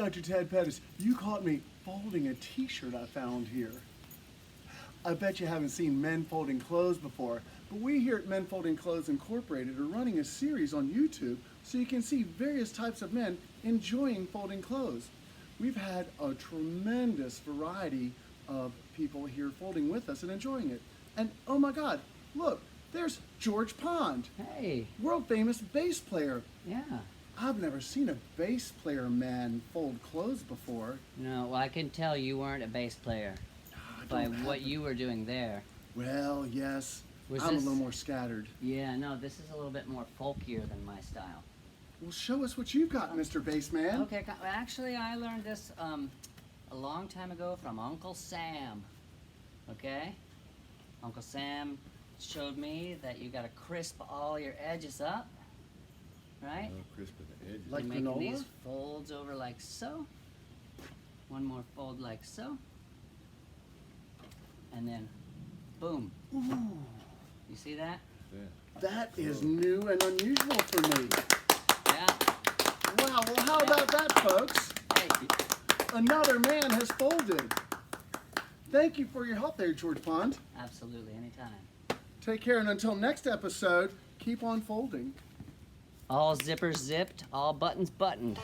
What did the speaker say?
Dr. Ted Pettis, you caught me folding a t-shirt I found here. I bet you haven't seen men folding clothes before, but we here at Men Folding Clothes Incorporated are running a series on YouTube so you can see various types of men enjoying folding clothes. We've had a tremendous variety of people here folding with us and enjoying it. And oh my God, look, there's George Pond, Hey, world famous bass player. yeah. I've never seen a bass player man fold clothes before. No, well, I can tell you weren't a bass player I by don't what have- you were doing there. Well, yes, Was I'm this- a little more scattered. Yeah, no, this is a little bit more folkier than my style. Well, show us what you've got, Mr. Bassman. Okay, actually, I learned this a long time ago from Uncle Sam. Okay? Uncle Sam showed me that you gotta crisp all your edges up, right? Oh, crisp at the edges. Like You're making granola? these folds over like so. One more fold like so. And then, boom. Ooh, You see that? Yeah. that is new and unusual for me. Yeah. Wow, well, how about that, folks? Hey, Another man has folded. Thank you for your help there, George Pond. absolutely, anytime. Take care, and until next episode, keep on folding. All zippers zipped, all buttons buttoned.